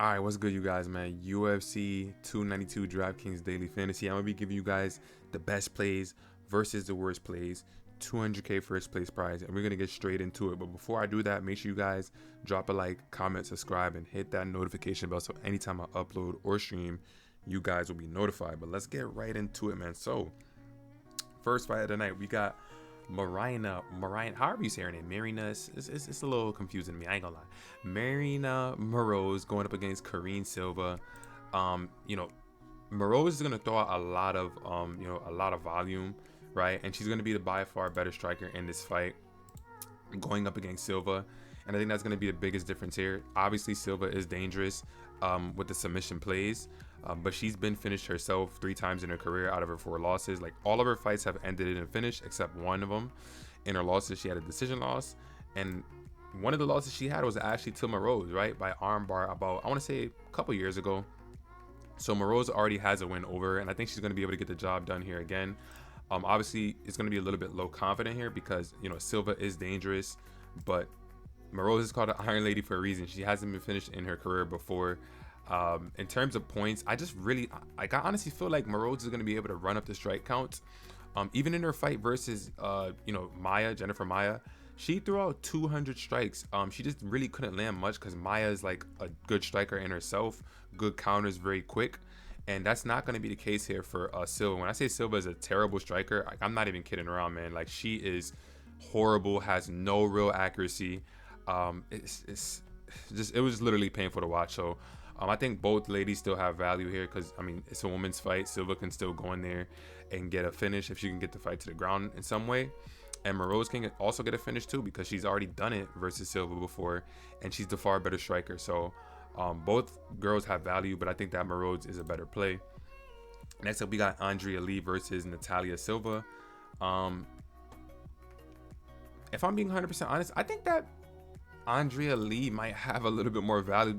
All right, what's good, you guys, man? UFC 292 Draftkings Daily Fantasy. I'm gonna be giving you guys the best plays versus the worst plays, 200K first place prize, and we're gonna get straight into it. But before I do that, make sure you guys drop a like, comment, subscribe, and hit that notification bell so anytime I upload or stream, you guys will be notified. But let's get right into it, man. So, first fight of the night, we got Marina, however you say her name, Marina. It's a little confusing to me. I ain't gonna lie. Marina Moroz going up against Karine Silva. You know, Moroz is gonna throw out a lot of a lot of volume, right? And she's gonna be the by far better striker in this fight, going up against Silva. And I think that's going to be the biggest difference here. Obviously, Silva is dangerous with the submission plays, but she's been finished herself 3 times in her career out of her 4 losses. Like, all of her fights have ended in a finish except one of them. In her losses, she had a decision loss. And one of the losses she had was actually to Moroz, right? By armbar about, I want to say, a couple years ago. So Moroz already has a win over her, and I think she's going to be able to get the job done here again. Obviously, it's going to be a little bit low confident here because, Silva is dangerous, but Moroz is called an Iron Lady for a reason. She hasn't been finished in her career before. In terms of points, I honestly feel like Moroz is going to be able to run up the strike counts. Even in her fight versus, Jennifer Maia, she threw out 200 strikes. She just really couldn't land much because Maia is like a good striker in herself, good counters, very quick. And that's not going to be the case here for Silva. When I say Silva is a terrible striker, I'm not even kidding around, man. Like, she is horrible, has no real accuracy. It was literally painful to watch. So I think both ladies still have value here because, it's a women's fight. Silva can still go in there and get a finish if she can get the fight to the ground in some way. And Moroz can also get a finish too because she's already done it versus Silva before, and she's the far better striker. So both girls have value, but I think that Moroz is a better play. Next up, we got Andrea Lee versus Natalia Silva. If I'm being 100% honest, I think that Andrea Lee might have a little bit more value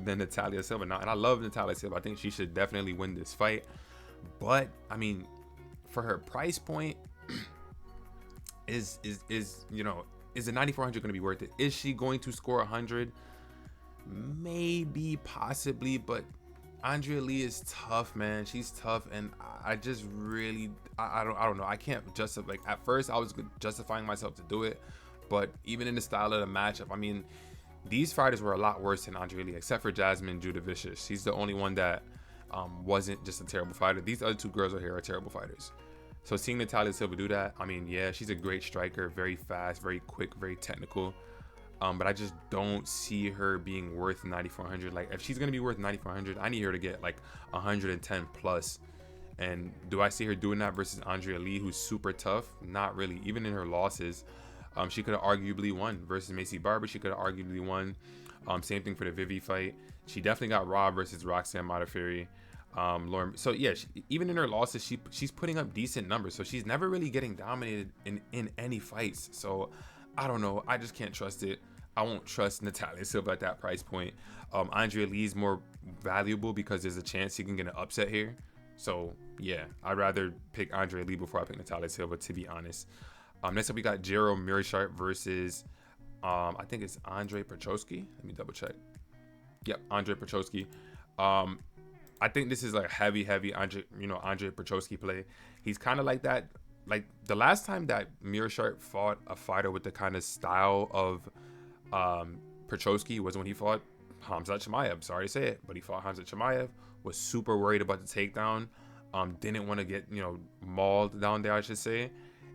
than Natalia Silva. Now, and I love Natalia Silva. I think she should definitely win this fight. But for her price point, is the 9,400 going to be worth it? Is she going to score 100? Maybe, possibly, but Andrea Lee is tough, man. She's tough, and I just really, I don't know. I can't justify. Like, at first, I was justifying myself to do it. But even in the style of the matchup, these fighters were a lot worse than Andrea Lee, except for Jasmine Judavicius. She's the only one that wasn't just a terrible fighter. These other 2 girls right here are terrible fighters. So seeing Natalia Silva do that, yeah, she's a great striker, very fast, very quick, very technical. But I just don't see her being worth 9,400. Like, if she's going to be worth 9,400, I need her to get like 110 plus. And do I see her doing that versus Andrea Lee, who's super tough? Not really. Even in her losses, she could have arguably won versus Macy Barber. She could have arguably won. Same thing for the Vivi fight. She definitely got robbed versus Roxanne Modafferi. Lauren. So yeah, even in her losses, she's putting up decent numbers. So she's never really getting dominated in any fights. So I don't know. I just can't trust it. I won't trust Natalia Silva at that price point. Andrea Lee's more valuable because there's a chance he can get an upset here. So yeah, I'd rather pick Andrea Lee before I pick Natalia Silva, to be honest. Next up, we got Jero Mearshart versus, I think it's Andre Petroski. Let me double check. Yep, Andre Petroski. I think this is like heavy Andre Petroski play. He's kind of like that. Like, the last time that Mearshart fought a fighter with the kind of style of Petroski was when he fought Khamzat Chimaev. Sorry to say it, but he fought Khamzat Chimaev. Was super worried about the takedown. Didn't want to get mauled down there, I should say.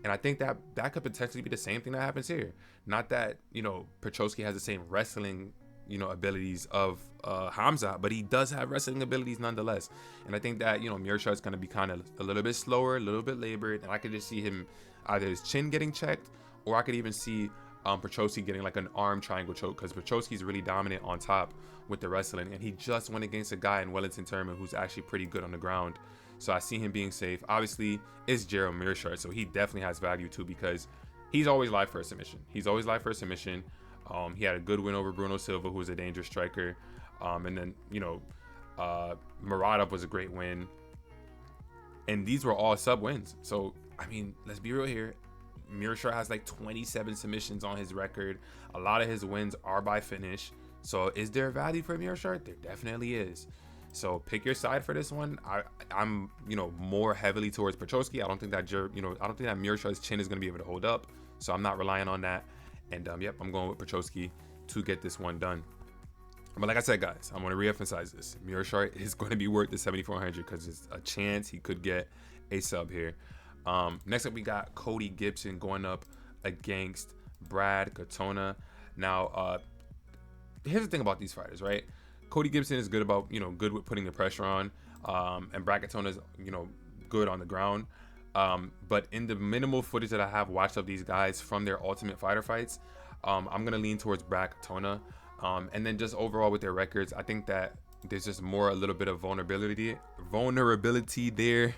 And I think that could potentially be the same thing that happens here. Not that, Petroski has the same wrestling, abilities of Khamzat, but he does have wrestling abilities nonetheless. And I think that, Mearshart's going to be kind of a little bit slower, a little bit labored. And I could just see him either his chin getting checked, or I could even see Petroski getting like an arm triangle choke, because Petroski's really dominant on top with the wrestling. And he just went against a guy in Wellington Turman who's actually pretty good on the ground. So I see him being safe. Obviously, it's Jero Mearshart, so he definitely has value too because he's always live for a submission. He had a good win over Bruno Silva, who was a dangerous striker. And then, Muradov was a great win. And these were all sub wins. So, let's be real here. Mearshart has like 27 submissions on his record. A lot of his wins are by finish. So is there value for Mearshart? There definitely is. So pick your side for this one. I'm more heavily towards Petrosky. I don't think that I don't think that Mearshart's chin is going to be able to hold up. So I'm not relying on that. And yep, I'm going with Petrosky to get this one done. But like I said, guys, I'm going to reemphasize this. Mearshart is going to be worth the 7,400 because there's a chance he could get a sub here. Next up, we got Cody Gibson going up against Brad Katona. Now, here's the thing about these fighters, right? Cody Gibson is good about, good with putting the pressure on. And Brad Katona is, good on the ground. But in the minimal footage that I have watched of these guys from their Ultimate Fighter fights, I'm going to lean towards Brad Katona. And then just overall with their records, I think that there's just a little bit of vulnerability there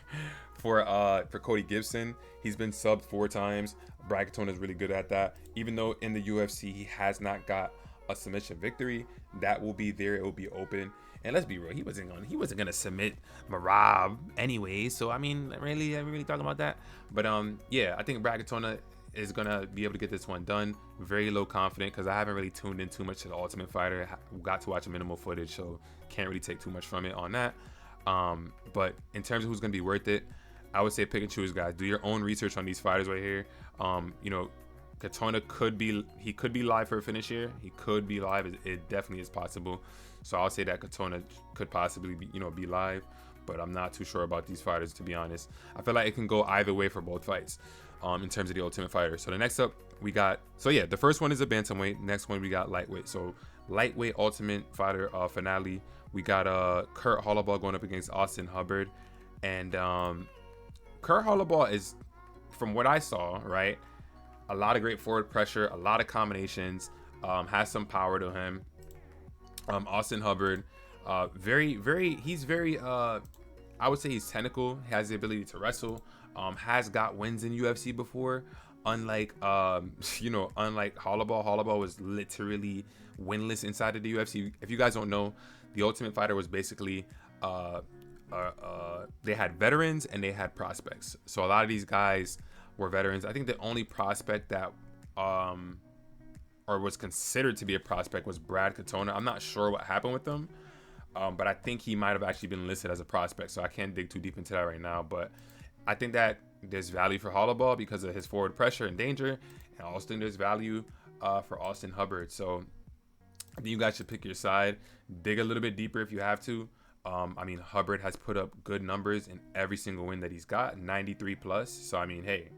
for Cody Gibson. He's been subbed 4 times. Brad Katona is really good at that. Even though in the UFC he has not got a submission victory, that will be there. It will be open. And let's be real, he wasn't gonna submit Marab anyway. So I mean, really talking about that. But yeah, I think Brad Katona is gonna be able to get this one done. Very low confident because I haven't really tuned in too much to the Ultimate Fighter. Got to watch a minimal footage, so can't really take too much from it on that. But in terms of who's gonna be worth it, I would say pick and choose, guys. Do your own research on these fighters right here. Katona could be live for a finish here. He could be live. It definitely is possible. So I'll say that Katona could possibly be live, but I'm not too sure about these fighters, to be honest. I feel like it can go either way for both fights. In terms of the Ultimate Fighter. So the next up we got, the first one is a bantamweight. Next one we got lightweight. So lightweight Ultimate Fighter finale. We got Kurt Holloway going up against Austin Hubbard, and Kurt Holloway is, from what I saw, right, a lot of great forward pressure, a lot of combinations, has some power to him. Austin Hubbard, he's very I would say he's technical, has the ability to wrestle. Has got wins in UFC before, unlike Holloway was literally winless inside of the UFC. If you guys don't know, the Ultimate Fighter was basically they had veterans and they had prospects. So a lot of these guys were veterans. I think the only prospect that or was considered to be a prospect was Brad Katona. I'm not sure what happened with him, but I think he might have actually been listed as a prospect. So I can't dig too deep into that right now, but I think that there's value for Holloway because of his forward pressure and danger, and I also think there's value for Austin Hubbard. So I think you guys should pick your side, dig a little bit deeper if you have to. I mean, Hubbard has put up good numbers in every single win that he's got, 93 plus. So I mean, hey,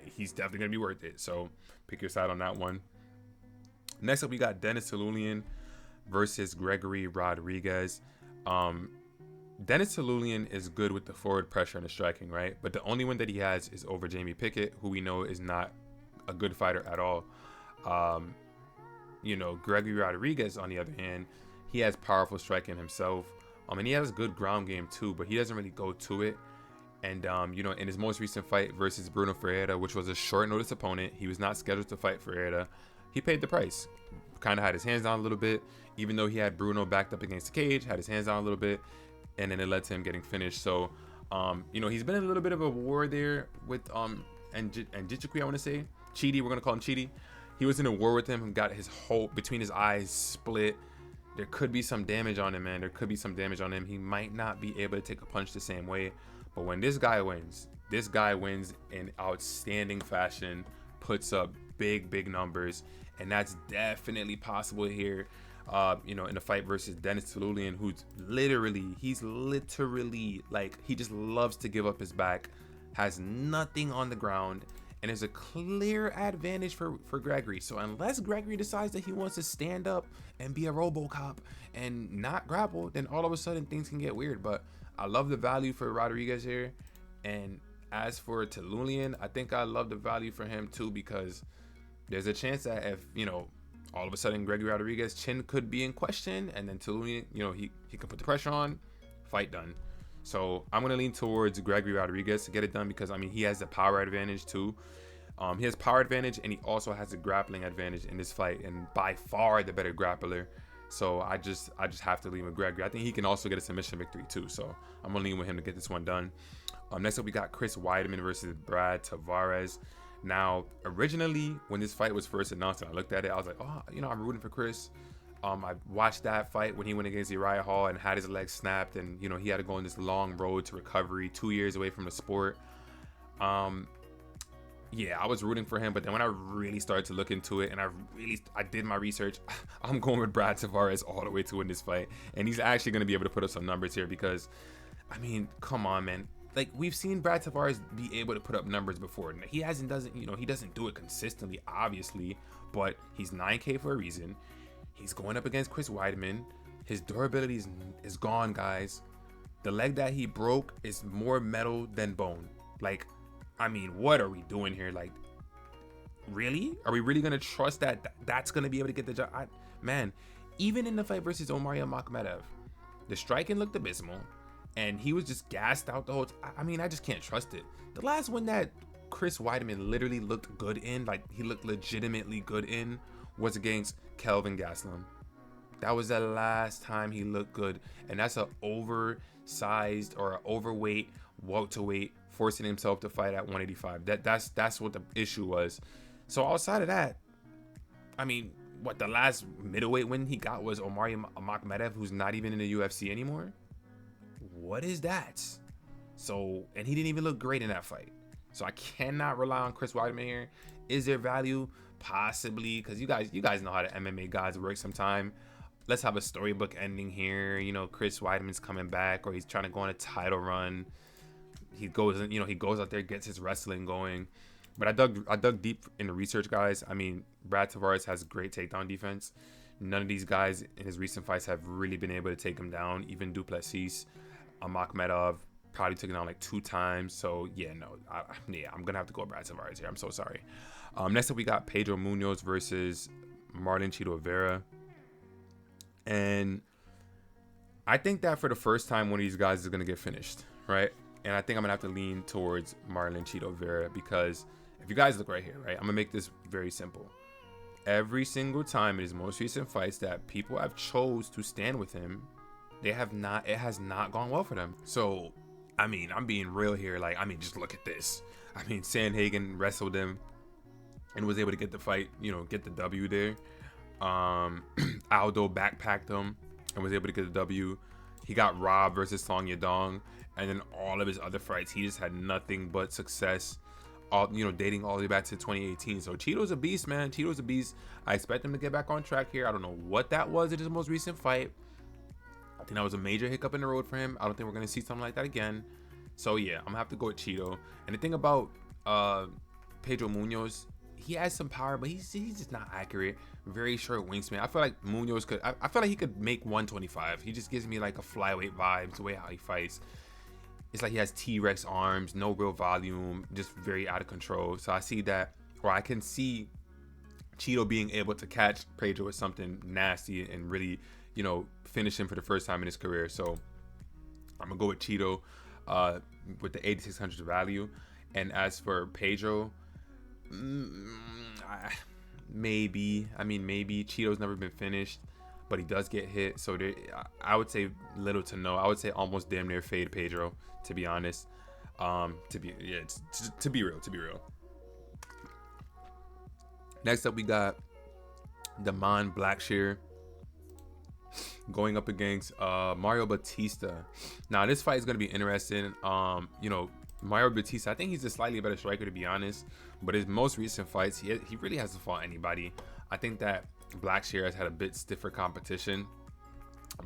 he's definitely gonna be worth it. So pick your side on that one. Next up, we got Dennis Talulian versus Gregory Rodriguez. Dennis Talulian is good with the forward pressure and the striking, right? But the only win that he has is over Jamie Pickett, who we know is not a good fighter at all. Gregory Rodriguez, on the other hand, he has powerful striking himself. And he has good ground game too, but he doesn't really go to it. And, in his most recent fight versus Bruno Ferreira, which was a short notice opponent, he was not scheduled to fight Ferreira. He paid the price. Kind of had his hands down a little bit, even though he had Bruno backed up against the cage, had his hands down a little bit, and then it led to him getting finished. So, he's been in a little bit of a war there with and Jichikui, I want to say. Chidi, we're going to call him Chidi. He was in a war with him and got his whole, between his eyes, split. There could be some damage on him, man. There could be some damage on him. He might not be able to take a punch the same way. But when this guy wins in outstanding fashion, puts up big numbers, and that's definitely possible here. In the fight versus Dennis Talulian, who's literally like, he just loves to give up his back, has nothing on the ground, and there's a clear advantage for Gregory. So unless Gregory decides that he wants to stand up and be a RoboCop and not grapple, then all of a sudden things can get weird. But I love the value for Rodriguez here. And as for Talulian, I think I love the value for him too, because there's a chance that if, all of a sudden Gregory Rodriguez chin could be in question, and then Talulian, he can put the pressure on, fight done. So I'm going to lean towards Gregory Rodriguez to get it done, because he has the power advantage too. He has power advantage, and he also has a grappling advantage in this fight, and by far the better grappler. So I just have to lean with Gregory. I think he can also get a submission victory too. So I'm gonna lean with him to get this one done. Next up, we got Chris Weidman versus Brad Tavares. Now, originally, when this fight was first announced and I looked at it, I was like, oh, I'm rooting for Chris. I watched that fight when he went against Uriah Hall and had his leg snapped, and he had to go on this long road to recovery, 2 years away from the sport. Yeah, I was rooting for him, but then when I really started to look into it and I did my research, I'm going with Brad Tavares all the way to win this fight, and he's actually going to be able to put up some numbers here because, I mean, come on, man. Like, we've seen Brad Tavares be able to put up numbers before. He doesn't do it consistently, obviously, but he's 9K for a reason. He's going up against Chris Weidman. His durability is gone, guys. The leg that he broke is more metal than bone. Like, I mean, what are we doing here? Like, really? Are we really going to trust that that's going to be able to get the job? Man, even in the fight versus Omarion Makhmedov, the striking looked abysmal, and he was just gassed out the whole I mean, I just can't trust it. The last one that Chris Weidman literally looked good in, like he looked legitimately good in, was against Kelvin Gastelum. That was the last time he looked good, and that's an oversized or an overweight welterweight forcing himself to fight at 185. That's what the issue was. So outside of that, I mean, what the last middleweight win he got was Omarion Makhmedov, who's not even in the UFC anymore. What is that? So, and he didn't even look great in that fight. So I cannot rely on Chris Weidman here. Is there value? Possibly, because you guys know how the MMA gods work sometime. Let's have a storybook ending here. Chris Weidman's coming back, or he's trying to go on a title run. He goes out there, gets his wrestling going. But I dug deep in the research, guys. I mean, Brad Tavares has great takedown defense. None of these guys in his recent fights have really been able to take him down. Even Duplessis, Makhmedov probably took him down like 2 times. So yeah, no, I'm gonna have to go with Brad Tavares here. I'm so sorry. Next up, we got Pedro Munoz versus Marlon Chito Vera, and I think that for the first time, one of these guys is gonna get finished, right? And I think I'm gonna have to lean towards Marlon Chito Vera because if you guys look right here, right, I'm gonna make this very simple. Every single time in his most recent fights that people have chose to stand with him, it has not gone well for them. So, I mean, I'm being real here. Like, I mean, just look at this. I mean, Sandhagen wrestled him and was able to get the fight, get the W there. Aldo backpacked him and was able to get the W. He got robbed versus Song Yadong, and then all of his other fights, he just had nothing but success. Dating all the way back to 2018. So Chito's a beast, man. Chito's a beast. I expect him to get back on track here. I don't know what that was in his most recent fight. I think that was a major hiccup in the road for him. I don't think we're going to see something like that again. So yeah, I'm going to have to go with Chito. And the thing about Pedro Munoz, he has some power, but he's just not accurate. Very short wingspan. I feel like Munoz I feel like he could make 125. He just gives me like a flyweight vibes, the way how he fights. It's like he has T-Rex arms, no real volume, just very out of control. So I see that, or I can see Chito being able to catch Pedro with something nasty and really, finish him for the first time in his career. So I'm going to go with Chito with the 8,600 value. And as for Pedro, maybe. Chito's never been finished, but he does get hit. So I would say little to no. I would say almost damn near fade Pedro, to be honest. To be real. Next up, we got Damon Blackshear going up against Mario Batista. Now, this fight is going to be interesting. Mario Batista, I think he's a slightly better striker, to be honest. But his most recent fights, he really hasn't fought anybody. I think that Blackshear has had a bit stiffer competition.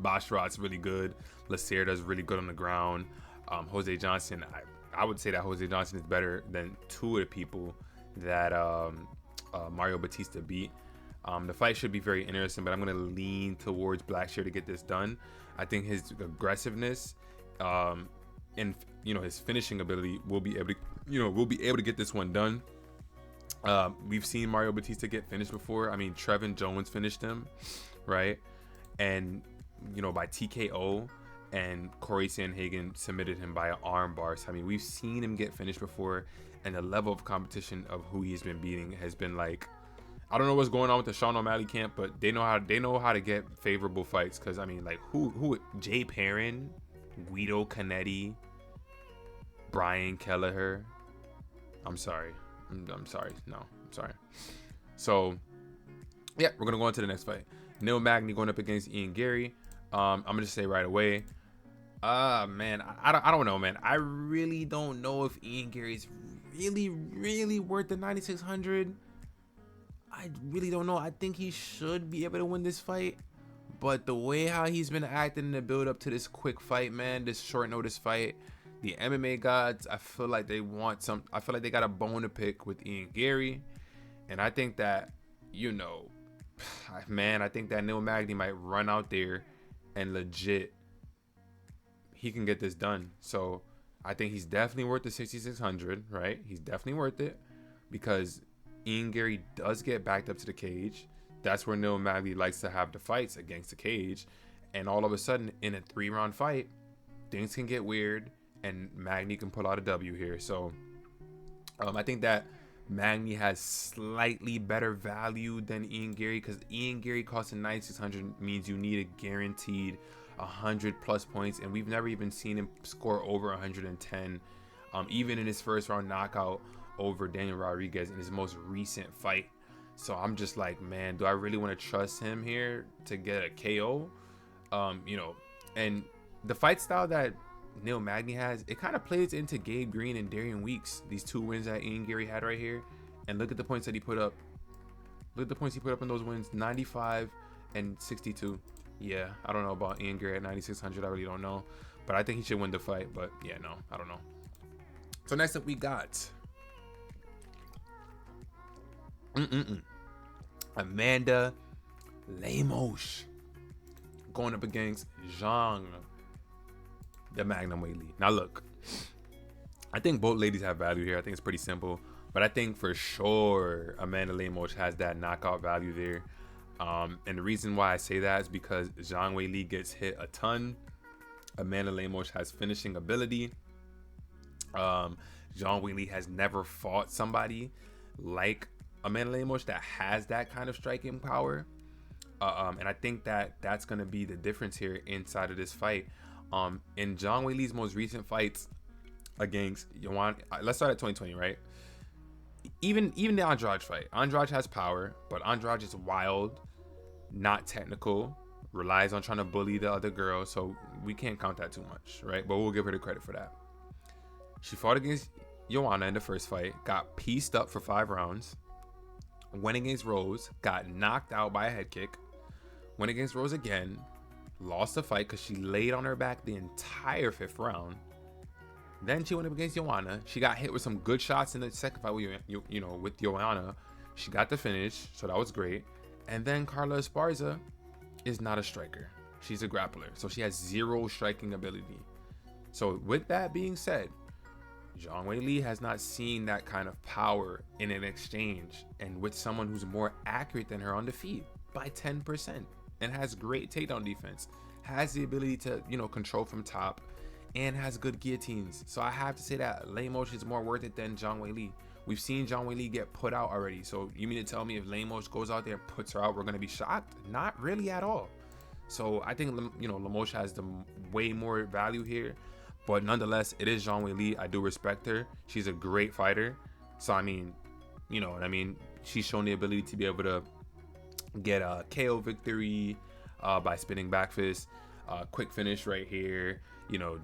Basharat's really good. Lacerda's really good on the ground. Jose Johnson, I would say that Jose Johnson is better than 2 of the people that Mario Batista beat. The fight should be very interesting, but I'm going to lean towards Blackshear to get this done. I think his aggressiveness and his finishing ability will be able to get this one done. We've seen Mario Batista get finished before. I mean, Trevin Jones finished him, right? And by TKO, and Corey Sandhagen submitted him by an arm bar. So I mean, we've seen him get finished before, and the level of competition of who he's been beating has been like, I don't know what's going on with the Sean O'Malley camp, but they know how to get favorable fights. Because I mean, like who Jay Perrin, Guido Canetti, Brian Kelleher. I'm sorry, I'm sorry. No, I'm sorry. So, yeah, we're gonna go on to the next fight. Neil Magny going up against Ian Gary. I'm gonna just say right away. Man, I don't know, man. I really don't know if Ian Gary's really worth the 9600. I really don't know. I think he should be able to win this fight, but the way how he's been acting in the build up to this quick fight, man, this short notice fight, the MMA gods, I feel like they want some. I feel like they got a bone to pick with Ian Gary, and I think that, you know, man, I think that Neil Magny might run out there and legit he can get this done. So I think he's definitely worth the 6600, right? He's definitely worth it because Ian Gary does get backed up to the cage. That's where Neil Magny likes to have the fights, against the cage. And all of a sudden, in a 3-round fight, things can get weird and Magny can pull out a W here. So I think that Magny has slightly better value than Ian Gary, because Ian Gary costing 9600 means you need a guaranteed 100 plus points, and we've never even seen him score over 110, even in his first round knockout over Daniel Rodriguez in his most recent fight. So I'm just like, man, do I really want to trust him here to get a KO? You know, and the fight style that Neil Magny has, it kind of plays into Gabe Green and Darian Weeks, these 2 wins that Ian Gary had right here. And look at the points that he put up. Look at the points he put up in those wins, 95 and 62. Yeah, I don't know about Ian Gary at 9600. I really don't know, but I think he should win the fight. But yeah, no, I don't know. So next up we got Amanda Lemos going up against Zhang, the Magnum Weili. Now look, I think both ladies have value here. I think it's pretty simple, but I think for sure Amanda Lemos has that knockout value there. And the reason why I say that is because Zhang Weili gets hit a ton. Amanda Lemos has finishing ability. Zhang Weili has never fought somebody like Amanda Lemos that has that kind of striking power. And I think that that's going to be the difference here inside of this fight. In Zhang Weili's most recent fights against Joanna, let's start at 2020, right? Even the Andrade fight, Andrade has power, but Andrade is wild, not technical, relies on trying to bully the other girl, so we can't count that too much, right? But we'll give her the credit for that. She fought against Joanna in the first fight, got pieced up for 5 rounds, went against Rose, got knocked out by a head kick, went against Rose again, lost the fight because she laid on her back the entire 5th round. Then she went up against Joanna. She got hit with some good shots in the second fight with, with Joanna. She got the finish, so that was great. And then Carla Esparza is not a striker. She's a grappler, so she has 0 striking ability. So with that being said, Zhang Weili has not seen that kind of power in an exchange and with someone who's more accurate than her on the feet by 10% and has great takedown defense, has the ability to, control from top, and has good guillotines. So I have to say that Lemos is more worth it than Zhang Weili. We've seen Zhang Weili get put out already. So you mean to tell me if Lemos goes out there and puts her out, we're going to be shocked? Not really at all. So I think, Lemos has the way more value here. But nonetheless, it is Zhang Weili. I do respect her. She's a great fighter. So, I mean, you know what I mean? She's shown the ability to be able to get a KO victory by spinning back fist. Quick finish right here.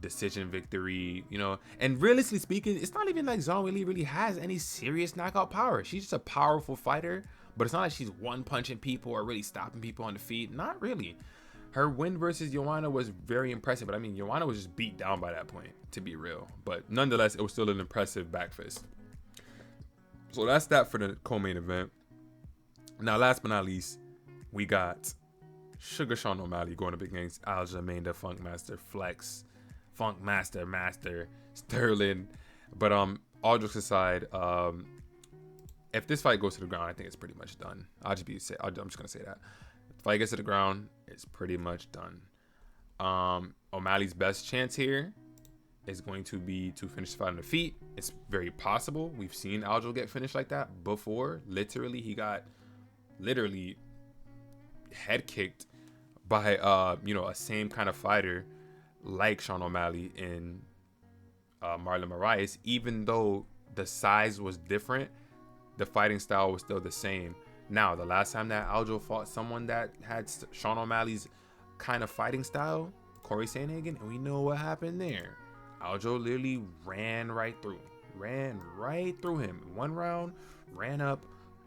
Decision victory, and realistically speaking, it's not even like Zhang Weili really has any serious knockout power. She's just a powerful fighter, but it's not like she's one punching people or really stopping people on the feet. Not really. Her win versus Joanna was very impressive, but I mean, Joanna was just beat down by that point, to be real. But nonetheless, it was still an impressive back fist. So that's that for the co-main event. Now, last but not least, we got Sugar Sean O'Malley going up against Aljamain, the Funk Master Flex. Funk Master Sterling. But all jokes aside, if this fight goes to the ground, I think it's pretty much done. I'm just gonna say that. If the fight gets to the ground, it's pretty much done. O'Malley's best chance here is going to be to finish the fight on the feet. It's very possible. We've seen Aljo get finished like that before. He got head kicked by a same kind of fighter like Sean O'Malley in Marlon Moraes. Even though the size was different, the fighting style was still the same. Now, the last time that Aljo fought someone that had Sean O'Malley's kind of fighting style, Corey Sandhagen, and we know what happened there. Aljo literally ran right through him. One round, ran up,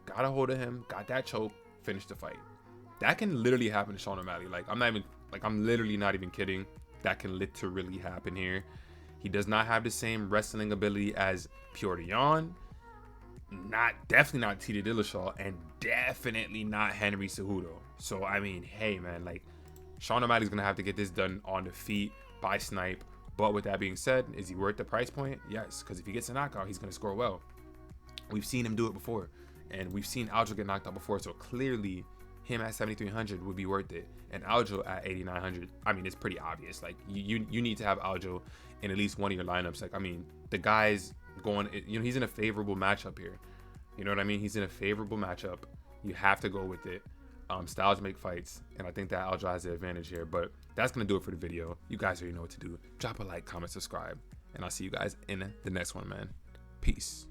got a hold of him, got that choke, finished the fight. That can literally happen to Sean O'Malley. I'm literally not even kidding. That can literally happen here. He does not have the same wrestling ability as Petr Yan. Definitely not TJ Dillashaw, and definitely not Henry Cejudo. So I mean, hey man, like Sean O'Malley's gonna have to get this done on the feet by Snipe. But with that being said, is he worth the price point? Yes, because if he gets a knockout, he's gonna score well. We've seen him do it before, and we've seen Aljo get knocked out before. So clearly, him at 7,300 would be worth it, and Aljo at 8,900. I mean, it's pretty obvious. Like you need to have Aljo in at least one of your lineups. Like I mean, the guy's going, you know, he's in a favorable matchup here. You know what I mean? He's in a favorable matchup. You have to go with it. Styles make fights, and I think that Aljo has the advantage here. But that's gonna do it for the video. You guys already know what to do. Drop a like, comment, subscribe, and I'll see you guys in the next one, man. Peace.